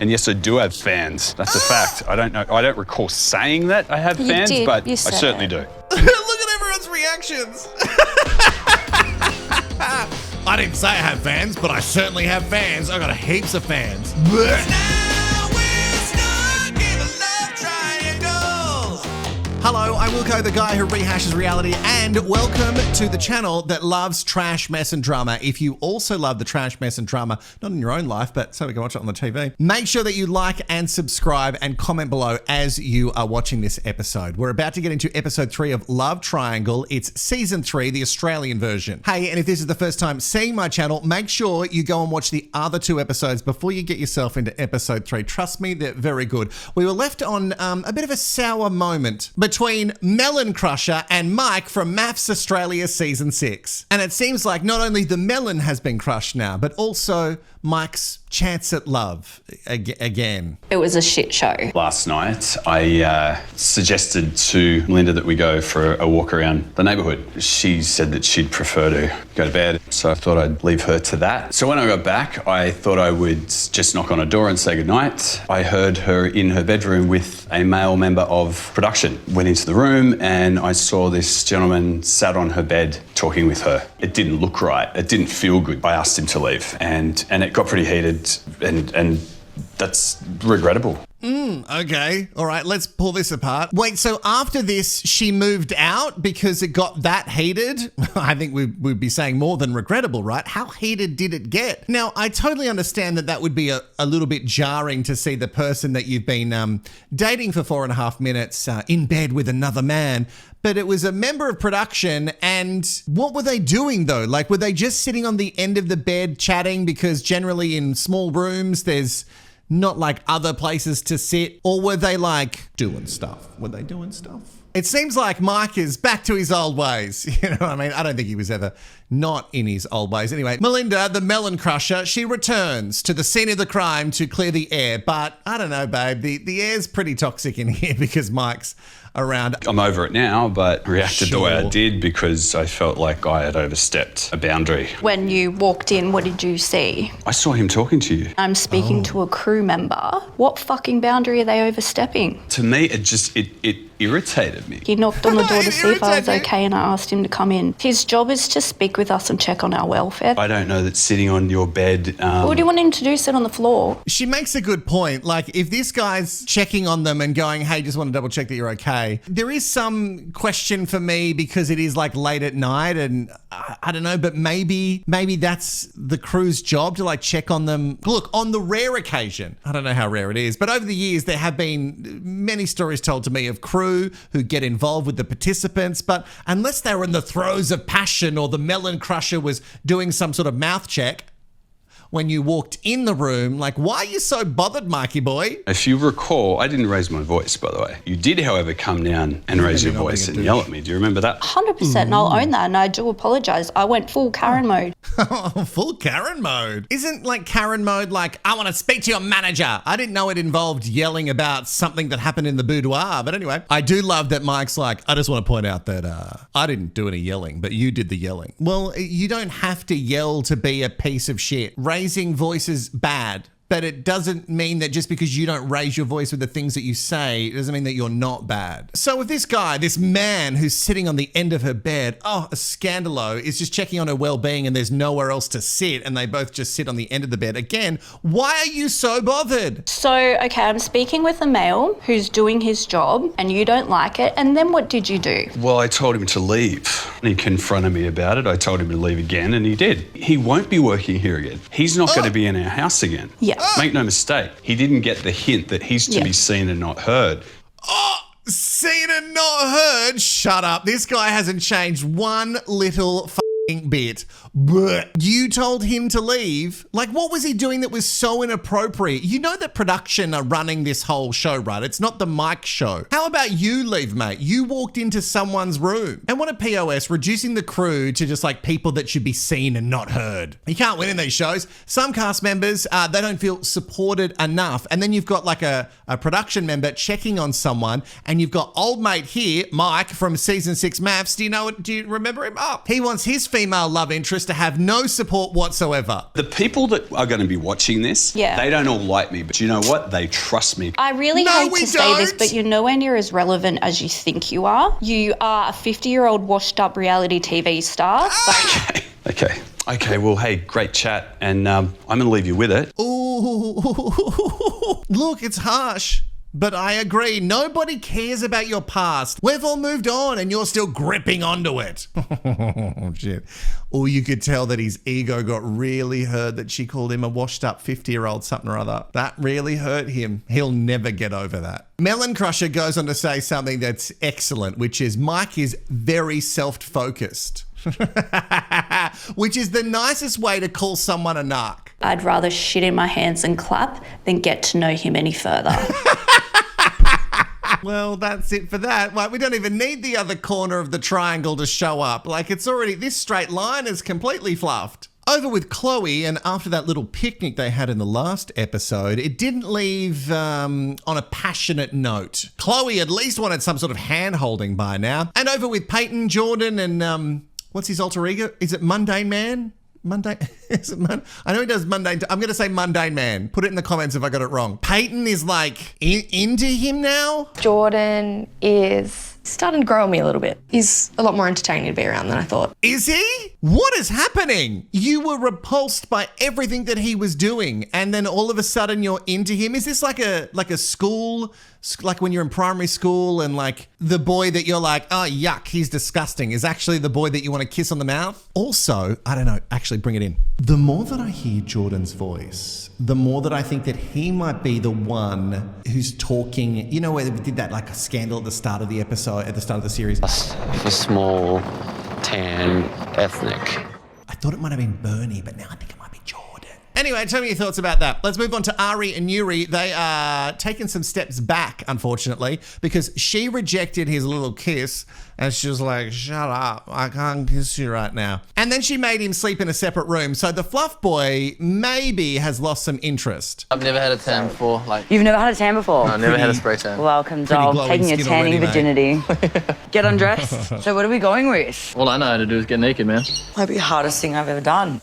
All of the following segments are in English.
And yes, I do have fans. That's a fact. I don't know. I don't recall saying that I have fans, but I certainly do. Look at everyone's reactions. I didn't say I have fans, but I certainly have fans. I got heaps of fans. Hello, I'm Wilko, the guy who rehashes reality, and welcome to the channel that loves trash, mess, and drama. If you also love the trash, mess, and drama, not in your own life, but so we can watch it on the TV, make sure that you like and subscribe and comment below as you are watching this episode. We're about to get into episode 3 of Love Triangle. It's season 3, the Australian version. Hey, and if this is the first time seeing my channel, make sure you go and watch the other 2 episodes before you get yourself into episode 3. Trust me, they're very good. We were left on a bit of a sour moment between Melon Crusher and Mike from MAFS Australia Season 6. And it seems like not only the melon has been crushed now, but also Mike's chance at love again. It was a shit show. Last night, I suggested to Linda that we go for a walk around the neighbourhood. She said that she'd prefer to go to bed, so I thought I'd leave her to that. So when I got back, I thought I would just knock on her door and say goodnight. I heard her in her bedroom with a male member of production. Went into the room and I saw this gentleman sat on her bed talking with her. It didn't look right. It didn't feel good. I asked him to leave and it got pretty heated and that's regrettable. Okay. All right, let's pull this apart. Wait, so after this, she moved out because it got that heated? I think we'd be saying more than regrettable, right? How heated did it get? Now, I totally understand that would be a little bit jarring to see the person that you've been dating for 4.5 minutes in bed with another man. But it was a member of production, and what were they doing though? Like, were they just sitting on the end of the bed chatting? Because generally in small rooms, there's not like other places to sit, or were they like doing stuff? Were they doing stuff? It seems like Mike is back to his old ways. You know what I mean? I don't think he was ever not in his old ways. Anyway, Melinda, the Melon Crusher, she returns to the scene of the crime to clear the air. But I don't know, babe, the air's pretty toxic in here because Mike's around. I'm over it now, but reacted the way I did because I felt like I had overstepped a boundary. When you walked in, what did you see? I saw him talking to you. I'm speaking to a crew member. What fucking boundary are they overstepping? To me, it irritated me. He knocked on the door to see if I was okay and I asked him to come in. His job is to speak with us and check on our welfare. I don't know that sitting on your bed... What do you want him to do, sit on the floor? She makes a good point. Like, if this guy's checking on them and going, hey, just want to double check that you're okay, there is some question for me because it is like late at night and I don't know, but maybe that's the crew's job to like check on them. Look, on the rare occasion, I don't know how rare it is, but over the years there have been many stories told to me of crew who get involved with the participants, but unless they were in the throes of passion or the Melon Crusher was doing some sort of mouth check when you walked in the room, like, why are you so bothered, Mikey boy? If you recall, I didn't raise my voice, by the way. You did, however, come down and raise your voice and yell at me. Do you remember that? 100%, and I'll own that, and I do apologise. I went full Karen mode. Full Karen mode? Isn't like Karen mode like, I want to speak to your manager? I didn't know it involved yelling about something that happened in the boudoir, but anyway. I do love that Mike's like, I just want to point out that I didn't do any yelling, but you did the yelling. Well, you don't have to yell to be a piece of shit. Raising voice is bad, but it doesn't mean that just because you don't raise your voice with the things that you say, it doesn't mean that you're not bad. So if this guy, this man who's sitting on the end of her bed, a scandalo, is just checking on her well-being and there's nowhere else to sit and they both just sit on the end of the bed, again, why are you so bothered? So, okay, I'm speaking with a male who's doing his job and you don't like it, and then what did you do? Well, I told him to leave. He confronted me about it. I told him to leave again and he did. He won't be working here again. He's not going to be in our house again. Yeah. Make no mistake, he didn't get the hint that he's to be seen and not heard. Seen and not heard? Shut up. This guy hasn't changed one little bit. You told him to leave? Like, what was he doing that was so inappropriate? You know that production are running this whole show, right? It's not the Mike show. How about you leave, mate? You walked into someone's room. And what a POS, reducing the crew to just like people that should be seen and not heard. You can't win in these shows. Some cast members, they don't feel supported enough. And then you've got like a production member checking on someone, and you've got old mate here, Mike from season 6 MAFS. Do you remember him? He wants his female love interest to have no support whatsoever. The people that are going to be watching this, they don't all like me, but you know what? They trust me. I really hate to say this, but you're nowhere near as relevant as you think you are. You are a 50-year-old washed-up reality TV star. Okay, well, hey, great chat, and I'm going to leave you with it. Ooh, look, it's harsh. But I agree, nobody cares about your past. We've all moved on and you're still gripping onto it. Oh, shit. Or you could tell that his ego got really hurt that she called him a washed up 50-year-old something or other. That really hurt him. He'll never get over that. Melon Crusher goes on to say something that's excellent, which is Mike is very self-focused. Which is the nicest way to call someone a narc. I'd rather shit in my hands and clap than get to know him any further. Well, that's it for that. Like, we don't even need the other corner of the triangle to show up. Like, it's already, this straight line is completely fluffed. Over with Chloe, and after that little picnic they had in the last episode, it didn't leave on a passionate note. Chloe at least wanted some sort of hand-holding by now. And over with Peyton, Jordan, and what's his alter ego? Is it Mundane Man? Mundane? Is it I know he does Mundane. I'm going to say Mundane Man. Put it in the comments if I got it wrong. Peyton is like into him now. Jordan is starting to grow on me a little bit. He's a lot more entertaining to be around than I thought. Is he? What is happening? You were repulsed by everything that he was doing, and then all of a sudden you're into him. Is this like a school, like when you're in primary school and like the boy that you're like, oh yuck, he's disgusting, is actually the boy that you want to kiss on the mouth? Also, I don't know, actually bring it in. The more that I hear Jordan's voice, the more that I think that he might be the one who's talking, you know, where we did that like a scandal at the start of the episode, at the start of the series. A small, tan, ethnic. I thought it might have been Bernie, but now I think it might be Jordan. Anyway, tell me your thoughts about that. Let's move on to Ari and Yuri. They are taking some steps back, unfortunately, because she rejected his little kiss and she was like, shut up, I can't kiss you right now. And then she made him sleep in a separate room. So the fluff boy maybe has lost some interest. I've never had a tan before. You've never had a tan before? No, I've never had a spray tan. Welcome, doll. Taking your tanning virginity. Get undressed. So what are we going with? All I know how to do is get naked, man. Might be the hardest thing I've ever done.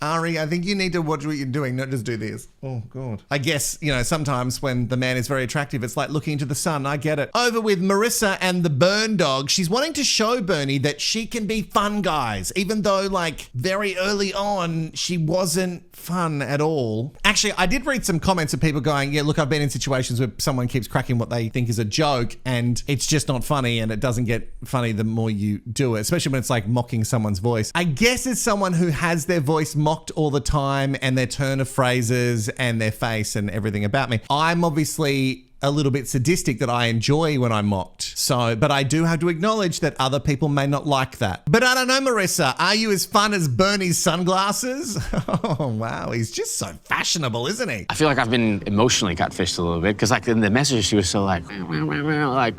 Ari, I think you need to watch what you're doing, not just do this. Oh, God. I guess, you know, sometimes when the man is very attractive, it's like looking into the sun. I get it. Over with Marissa and the Burn dog. She's wanting to show Bernie that she can be fun, guys, even though, like, very early on, she wasn't fun at all. Actually, I did read some comments of people going, yeah, look, I've been in situations where someone keeps cracking what they think is a joke and it's just not funny, and it doesn't get funny the more you do it, especially when it's like mocking someone's voice. I guess it's someone who has their voice mocked all the time and their turn of phrases and their face and everything about me. I'm obviously a little bit sadistic that I enjoy when I'm mocked. So, but I do have to acknowledge that other people may not like that. But I don't know, Marissa, are you as fun as Bernie's sunglasses? Oh, wow. He's just so fashionable, isn't he? I feel like I've been emotionally catfished a little bit because like in the message she was so like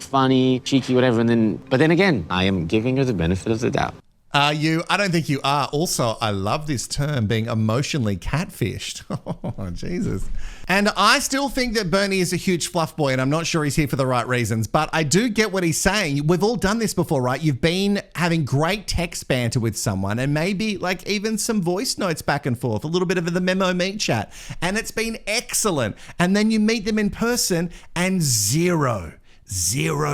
funny, cheeky, whatever. But then again, I am giving her the benefit of the doubt. Are you? I don't think you are. Also, I love this term, being emotionally catfished. Oh, Jesus. And I still think that Bernie is a huge fluff boy, and I'm not sure he's here for the right reasons, but I do get what he's saying. We've all done this before, right? You've been having great text banter with someone and maybe like even some voice notes back and forth, a little bit of the memo meet chat, and it's been excellent. And then you meet them in person and zero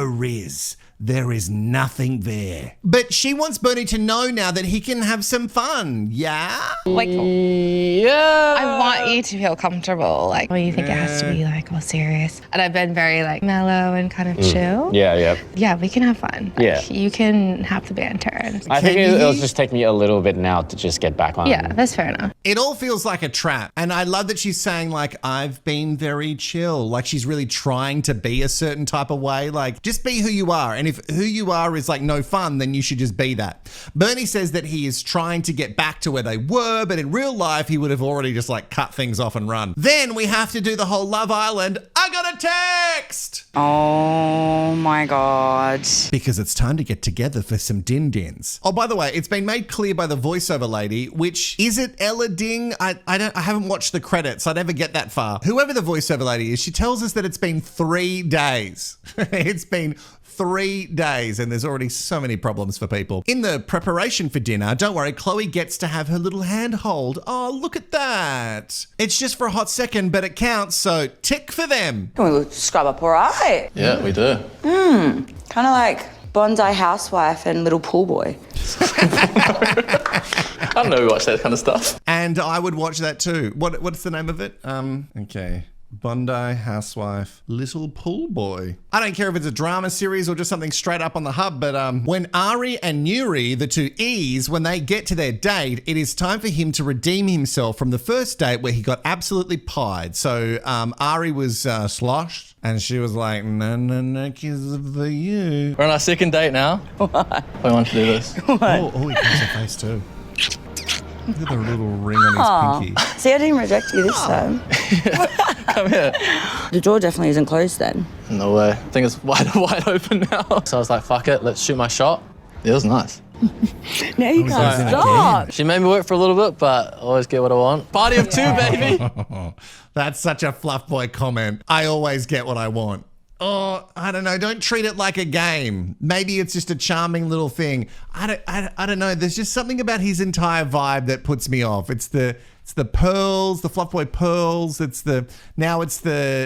riz. There is nothing there. But she wants Bernie to know now that he can have some fun, yeah? Like, Yeah. I want you to feel comfortable. Like, well, you think it has to be like all serious. And I've been very like mellow and kind of chill. Yeah. Yeah, we can have fun. Like, Yeah. you can have the banter. I think it'll just take me a little bit now to just get back on. Yeah, that's fair enough. It all feels like a trap. And I love that she's saying like, I've been very chill. Like she's really trying to be a certain type of way. Like just be who you are. And if who you are is like no fun, then you should just be that. Bernie says that he is trying to get back to where they were, but in real life, he would have already just like cut things off and run. Then we have to do the whole Love Island. I got a text. Oh my God. Because it's time to get together for some din-dins. Oh, by the way, it's been made clear by the voiceover lady, which is it Ella Ding? I haven't watched the credits. I never get that far. Whoever the voiceover lady is, she tells us that it's been 3 days. It's been 3 days, and there's already so many problems for people. In the preparation for dinner, don't worry, Chloe gets to have her little handhold. Oh, look at that. It's just for a hot second, but it counts, so tick for them. Can we scrub up all right? Yeah, we do. Kind of like Bondi housewife and little pool boy. I don't know who watch that kind of stuff. And I would watch that too. What's the name of it? Okay. Bondi Housewife, Little Pool Boy. I don't care if it's a drama series or just something straight up on the hub, but when Ari and Nuri, the two E's, when they get to their date, it is time for him to redeem himself from the first date where he got absolutely pied. So Ari was sloshed and she was like, no, kisses for you. We're on our second date now. What? I want to do this. Oh, he kisses her face too. Look at the little ring on his pinky. See, I didn't reject you this time. Come here. The door definitely isn't closed then. No way. I think it's wide open now. So I was like, fuck it, let's shoot my shot. It was nice. Now you can't stop. She made me work for a little bit, but I always get what I want. Party of two, baby. That's such a fluff boy comment. I always get what I want. Oh, I don't know. Don't treat it like a game. Maybe it's just a charming little thing. I don't know. There's just something about his entire vibe that puts me off. It's the pearls, the fluff boy pearls. It's the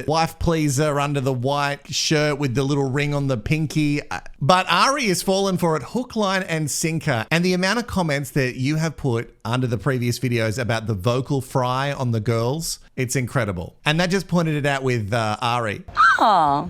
wife pleaser under the white shirt with the little ring on the pinky. But Ari has fallen for it hook, line, and sinker. And the amount of comments that you have put under the previous videos about the vocal fry on the girls, it's incredible. And that just pointed it out with Ari. Oh.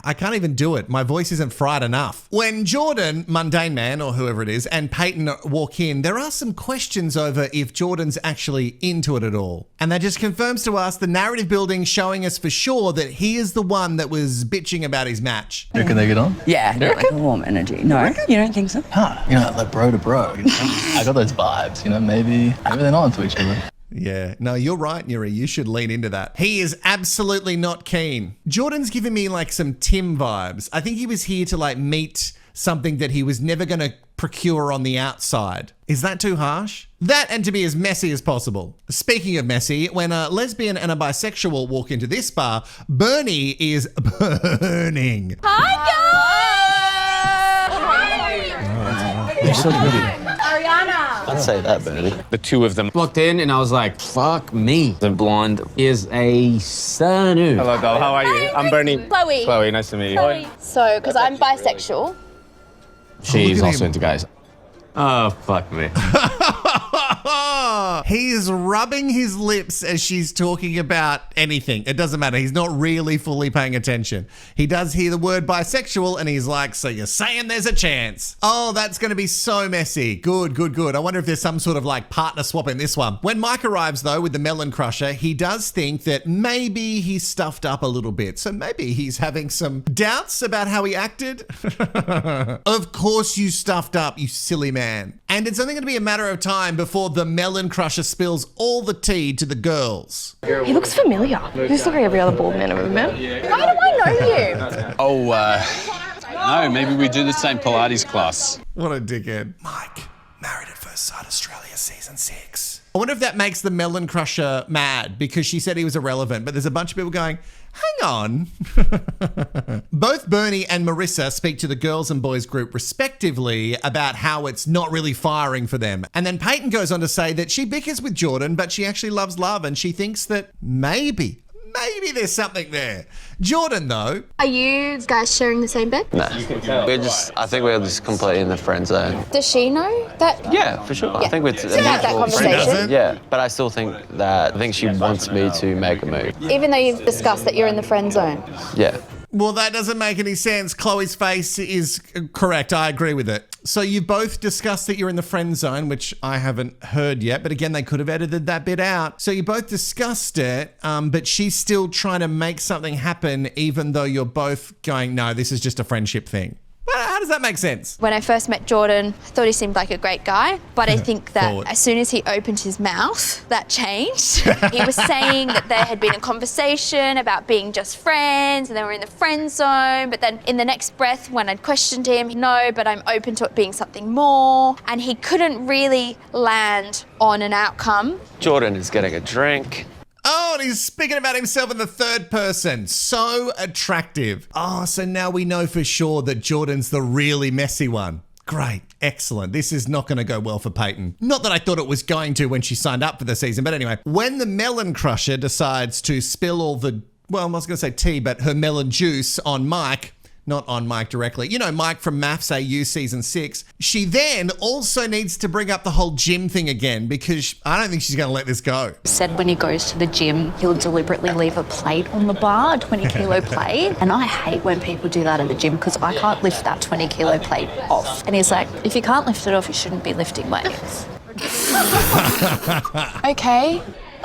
I can't even do it. My voice isn't fried enough. When Jordan, Mundane Man, or whoever it is, and Peyton walk in, there are some questions over if Jordan's actually into it at all. And that just confirms to us the narrative building showing us for sure that he is the one that was bitching about his match. You reckon they get on? Yeah, like a warm energy. No, you don't think so? Huh. You know, like bro to bro. You know? I got those vibes, you know, maybe they're not into each other. Yeah, no, you're right, Nuri. You should lean into that. He is absolutely not keen. Jordan's giving me like some Tim vibes. I think he was here to like meet something that he was never going to procure on the outside. Is that too harsh? That and to be as messy as possible. Speaking of messy, when a lesbian and a bisexual walk into this bar, Bernie is burning. You're so pretty. I'd say that, Bernie. The two of them walked in and I was like, fuck me. The blonde is a sonu. Hello, doll. How are you? I'm Bernie. Chloe. Chloe, nice to meet you. So, because I'm bisexual. She's Look at also him. into guys. Oh, fuck me. He's rubbing his lips as she's talking about anything. It doesn't matter. He's not really fully paying attention. He does hear the word bisexual and he's like, so you're saying there's a chance. Oh, that's going to be so messy. Good, good, good. I wonder if there's some sort of like partner swap in this one. When Mike arrives though with the Melon Crusher, he does think that maybe he's stuffed up a little bit. So maybe he's having some doubts about how he acted. Of course you stuffed up, you silly man. And it's only going to be a matter of time before the Melon Crusher spills all the tea to the girls. He looks familiar. He looks like every other bald man I've ever met. Why do I know you? No, maybe we do the same Pilates class. What a dickhead. Mike, Married at First Sight Australia Season 6. I wonder if that makes the Melon Crusher mad because she said he was irrelevant, but there's a bunch of people going, hang on. Both Bernie and Marissa speak to the girls and boys group respectively about how it's not really firing for them. And then Peyton goes on to say that she bickers with Jordan, but she actually loves love and she thinks that maybe there's something there. Jordan, though. Are you guys sharing the same bed? Nah. I think we're just completely in the friend zone. Does she know that? Yeah, for sure. Yeah. I think we're So you had that conversation? Yeah, but I still think she wants me to make a move. Even though you've discussed that you're in the friend zone? Yeah. Well, that doesn't make any sense. Chloe's face is correct. I agree with it. So you both discussed that you're in the friend zone, which I haven't heard yet. But again, they could have edited that bit out. So you both discussed it, but she's still trying to make something happen, even though you're both going, no, this is just a friendship thing. How does that make sense? When I first met Jordan, I thought he seemed like a great guy, but I think that Forward. as soon as he opened his mouth, that changed. He was saying that there had been a conversation about being just friends and they were in the friend zone, but then in the next breath, when I'd questioned him, no, but I'm open to it being something more, and he couldn't really land on an outcome. Jordan is getting a drink. Oh on, he's speaking about himself in the third person. So attractive. Oh, so now we know for sure that Jordan's the really messy one. Great. Excellent. This is not going to go well for Peyton. Not that I thought it was going to when she signed up for the season, but anyway, when the Melon Crusher decides to spill all the, well, I was going to say tea, but her melon juice on Mike, not on Mike directly. You know, Mike from MAFS AU season 6. She then also needs to bring up the whole gym thing again because I don't think she's going to let this go. Said when he goes to the gym, he'll deliberately leave a plate on the bar, a 20-kilo plate. And I hate when people do that at the gym because I can't lift that 20-kilo plate off. And he's like, if you can't lift it off, you shouldn't be lifting weights. Okay.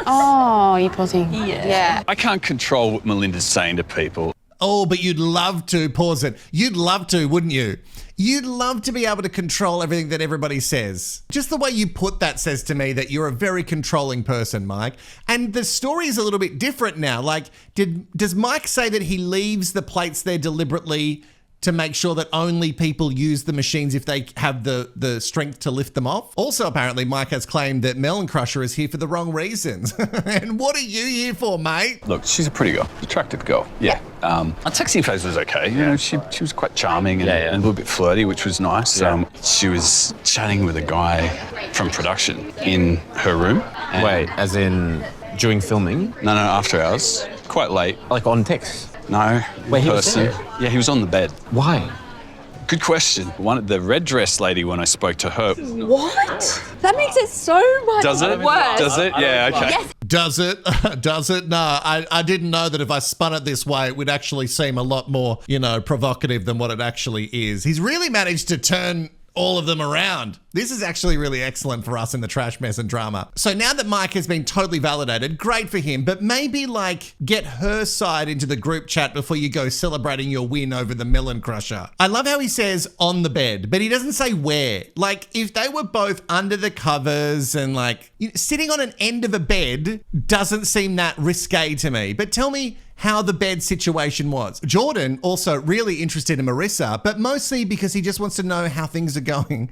Oh, you poor thing. Yeah. I can't control what Melinda's saying to people. Oh, but you'd love to. Pause it. You'd love to, wouldn't you? You'd love to be able to control everything that everybody says. Just the way you put that says to me that you're a very controlling person, Mike. And the story is a little bit different now. Like, does Mike say that he leaves the plates there deliberately to make sure that only people use the machines if they have the strength to lift them off? Also, apparently, Mike has claimed that Melon Crusher is here for the wrong reasons. And what are you here for, mate? Look, she's a pretty girl, attractive girl. Yeah. Our texting phase was okay. You know, she was quite charming and a little bit flirty, which was nice. Yeah. She was chatting with a guy from production in her room. Wait, as in during filming? No, after hours. Quite late. Like on text? No, Wait, he was person. there? Yeah, he was on the bed. Why? Good question. The red dress lady, when I spoke to her. What? That makes it so much Does it? worse. Does it? Yeah, okay. Yes. Does it? Does it? No, I didn't know that if I spun it this way, it would actually seem a lot more, provocative than what it actually is. He's really managed to turn all of them around. This is actually really excellent for us in the trash mess and drama. So now that Mike has been totally validated, great for him, but maybe get her side into the group chat before you go celebrating your win over the Melon Crusher. I love how he says on the bed, but he doesn't say where. Like, if they were both under the covers and sitting on an end of a bed doesn't seem that risque to me. But tell me how the bed situation was. Jordan also really interested in Marissa, but mostly because he just wants to know how things are going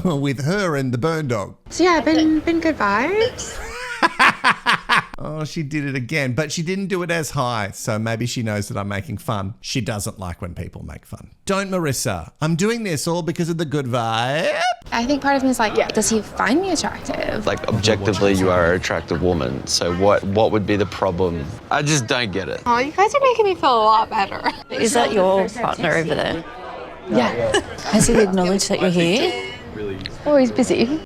with her and the burn dog. So yeah, been good vibes. Oh, she did it again, but she didn't do it as high, so maybe she knows that I'm making fun. She doesn't like when people make fun. Don't, Marissa. I'm doing this all because of the good vibe. I think part of me is like, does he find me attractive? Like, objectively, you are an attractive woman. So what would be the problem? I just don't get it. Oh, you guys are making me feel a lot better. Is that your partner over there? Yeah. Has he acknowledged that you're here? Oh, he's busy.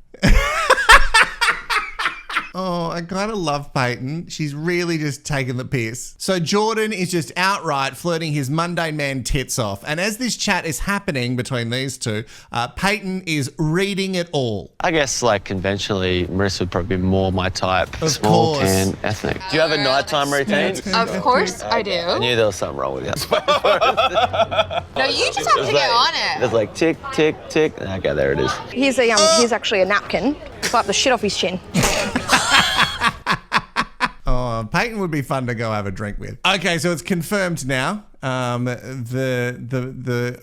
Oh, I kind of love Peyton. She's really just taking the piss. So Jordan is just outright flirting his mundane man tits off. And as this chat is happening between these two, Peyton is reading it all. I guess, conventionally, Marissa would probably be more my type. Of Small, course. tan, ethnic. Do you have a nighttime routine? Of course I do. I knew there was something wrong with you. No, you just have to get on it. It's like tick, tick, tick. Okay, there it is. Here's actually a napkin. Wipe the shit off his chin. Oh, Peyton would be fun to go have a drink with. Okay, so it's confirmed now.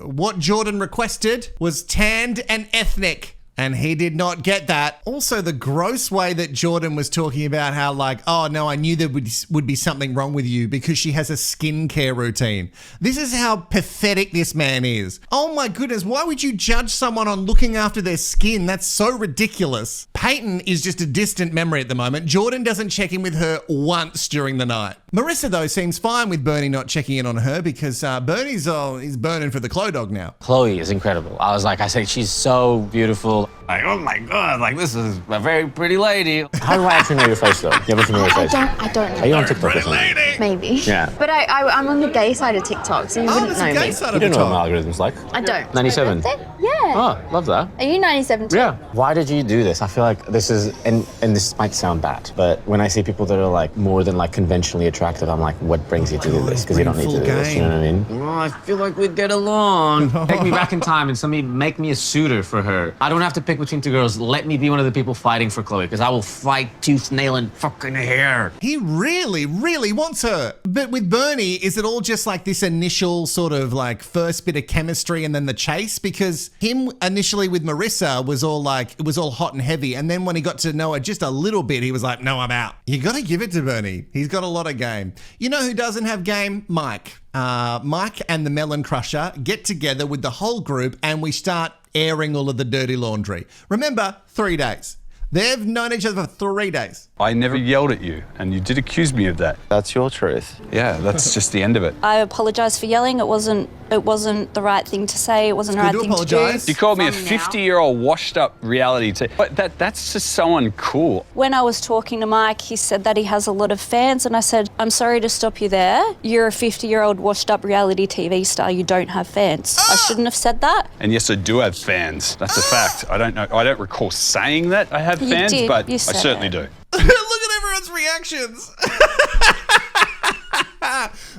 What Jordan requested was tanned and ethnic. And he did not get that. Also, the gross way that Jordan was talking about how oh no, I knew there would be something wrong with you because she has a skincare routine. This is how pathetic this man is. Oh my goodness, why would you judge someone on looking after their skin? That's so ridiculous. Peyton is just a distant memory at the moment. Jordan doesn't check in with her once during the night. Marissa, though, seems fine with Bernie not checking in on her because Bernie's he's burning for the Chloe dog now. Chloe is incredible. I said, she's so beautiful. Oh my God, this is a very pretty lady. How do I actually know your face, though? You have a familiar face? I don't know. Are you on TikTok or something? Maybe. Yeah. But I'm on the gay side of TikTok, so you wouldn't there's know a gay me. side You of the don't know what my top. algorithm's like. I don't. 97. Yeah. Oh, love that. Are you 97 too? Yeah. Why did you do this? I feel like this is, and this might sound bad, but when I see people that are more than conventionally attractive, I'm like, what brings you to do this? Because you don't need to do this, you know what I mean? Oh, I feel like we'd get along. Take me back in time and somebody make me a suitor for her. I don't have to pick between two girls. Let me be one of the people fighting for Chloe, because I will fight tooth, nail, and fucking hair. He really, really wants her. But with Bernie, is it all just this initial sort of first bit of chemistry and then the chase? Because him him initially with Marissa was all like, it was all hot and heavy. And then when he got to know her just a little bit, he was like, no, I'm out. You got to give it to Bernie. He's got a lot of game. You know who doesn't have game? Mike. Mike and the Melon Crusher get together with the whole group and we start airing all of the dirty laundry. Remember, 3 days. They've known each other for 3 days. I never yelled at you, and you did accuse me of that. That's your truth. Yeah, that's just the end of it. I apologise for yelling. It wasn't the right thing to say. It wasn't the right thing to do. You called me a 50-year-old washed-up reality TV. But that's just so uncool. When I was talking to Mike, he said that he has a lot of fans, and I said, I'm sorry to stop you there. You're a 50-year-old washed-up reality TV star. You don't have fans. I shouldn't have said that. And yes, I do have fans. That's a fact. I don't recall saying that I have fans, but I certainly do. Look at everyone's reactions.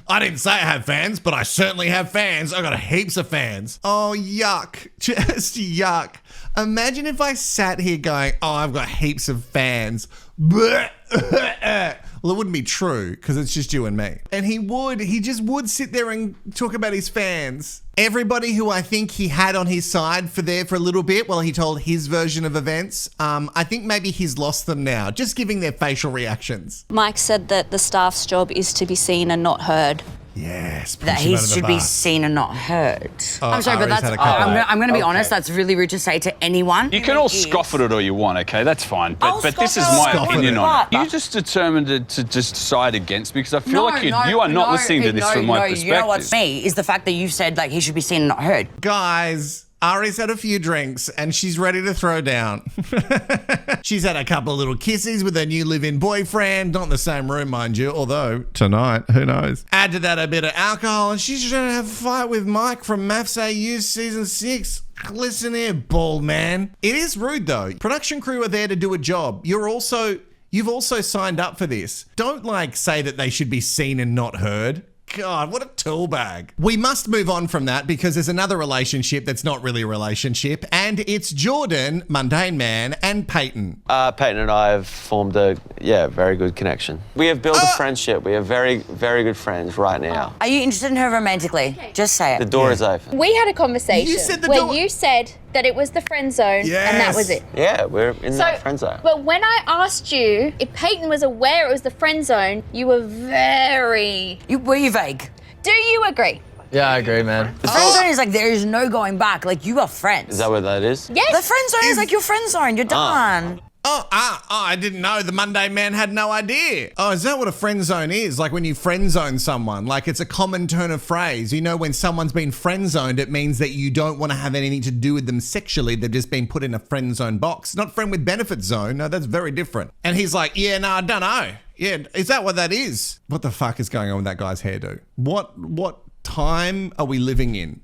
I didn't say I have fans, but I certainly have fans. I got heaps of fans. Oh, yuck. Just yuck. Imagine if I sat here going, oh, I've got heaps of fans. Well, it wouldn't be true because it's just you and me. And he just would sit there and talk about his fans. Everybody who I think he had on his side for a little bit while he told his version of events, I think maybe he's lost them now, just giving their facial reactions. Mike said that the staff's job is to be seen and not heard. Yes. That he should be seen and not heard. Oh, I'm sorry, but Ari's that's. had a couple. I'm going to be honest. That's really rude to say to anyone. You can all scoff at it all you want, okay? That's fine. But this is my opinion on it. You just determined to just side against me because I feel like you are not listening to this from my perspective. You know what's me is the fact that you said like he should be seen and not heard. Guys, Ari's had a few drinks and she's ready to throw down. She's had a couple of little kisses with her new live-in boyfriend. Not in the same room, mind you, although tonight, who knows? Add to that a bit of alcohol and she's going to have a fight with Mike from MAFS AU Season 6. Listen here, bald man. It is rude though. Production crew are there to do a job. You've also signed up for this. Don't say that they should be seen and not heard. God, what a tool bag. We must move on from that because there's another relationship that's not really a relationship, and it's Jordan, Mundane Man, and Peyton. Peyton and I have formed a very good connection. We have built a friendship. We are very, very good friends right now. Are you interested in her romantically? Just say it. The door is open. We had a conversation where you said that it was the friend zone and that was it. Yeah, we're in that friend zone. But when I asked you if Peyton was aware it was the friend zone, you were very... Were you vague? Do you agree? Yeah, I agree, man. The friend zone is there is no going back. You are friends. Is that what that is? Yes. The friend zone is your friend zone. You're done. I didn't know. The Monday Man had no idea. Oh, is that what a friend zone is? Like when you friend zone someone, it's a common turn of phrase. You know, when someone's been friend zoned, it means that you don't want to have anything to do with them sexually. They've just been put in a friend zone box. Not friend with benefit zone. No, that's very different. And he's like, yeah, no, I don't know. Yeah, is that what that is? What the fuck is going on with that guy's hairdo? What time are we living in?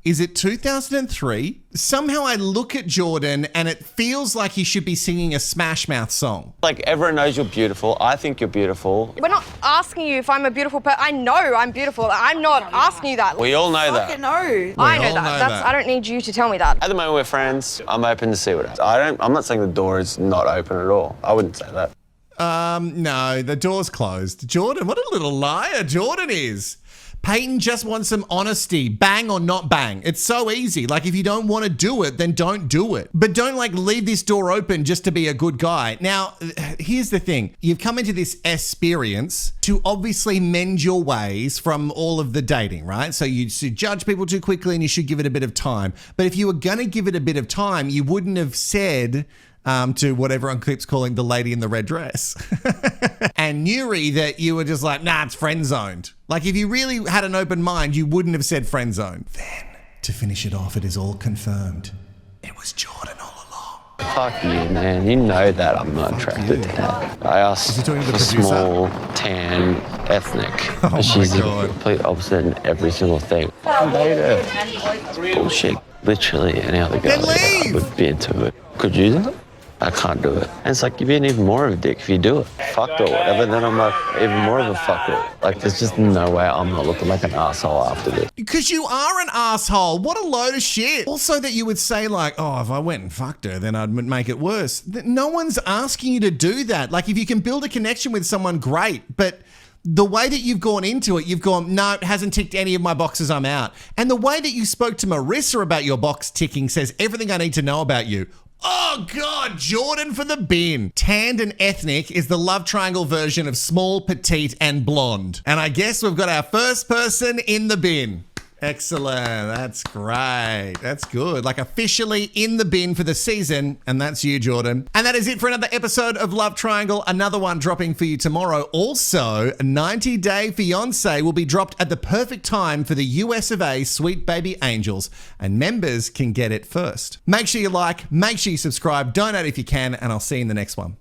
Is it 2003? Somehow I look at Jordan and it feels like he should be singing a Smash Mouth song. Everyone knows you're beautiful. I think you're beautiful. We're not asking you if I'm a beautiful person. I know I'm beautiful. I'm not asking you that. We all know that. No. I know that. I don't need you to tell me that. At the moment we're friends. I'm open to see what happens. I'm not saying the door is not open at all. I wouldn't say that. No, the door's closed. Jordan, what a little liar Jordan is. Peyton just wants some honesty, bang or not bang. It's so easy. If you don't want to do it, then don't do it. But don't leave this door open just to be a good guy. Now, here's the thing. You've come into this experience to obviously mend your ways from all of the dating, right? So you should judge people too quickly and you should give it a bit of time. But if you were going to give it a bit of time, you wouldn't have said to what everyone keeps calling the lady in the red dress. And Nuri, that you were just nah, it's friend zoned. If you really had an open mind, you wouldn't have said friend zone. Then, to finish it off, it is all confirmed. It was Jordan all along. Fuck you, man. You know that I'm not attracted to that. I asked for small, tan, ethnic. Oh She's my the God. complete opposite in every single thing. Fucking date her. Bullshit. Literally any other guy I would be into it. Could you do it? I can't do it. And it's you're being even more of a dick if you do it. Fucked or whatever, then I'm even more of a fucker. There's just no way I'm not looking like an asshole after this. Because you are an asshole. What a load of shit. Also that you would say if I went and fucked her, then I'd make it worse. No one's asking you to do that. If you can build a connection with someone, great. But The way that you've gone into it, you've gone, no, it hasn't ticked any of my boxes, I'm out. And the way that you spoke to Marissa about your box ticking says everything I need to know about you. Oh God, Jordan for the bin. Tanned and ethnic is the love triangle version of small, petite, and blonde. And I guess we've got our first person in the bin. Excellent. That's great. That's good. Like officially in the bin for the season. And that's you, Jordan. And that is it for another episode of Love Triangle. Another one dropping for you tomorrow. Also, 90 Day Fiancé will be dropped at the perfect time for the US of A Sweet Baby Angels. And members can get it first. Make sure you like, make sure you subscribe, donate if you can, and I'll see you in the next one.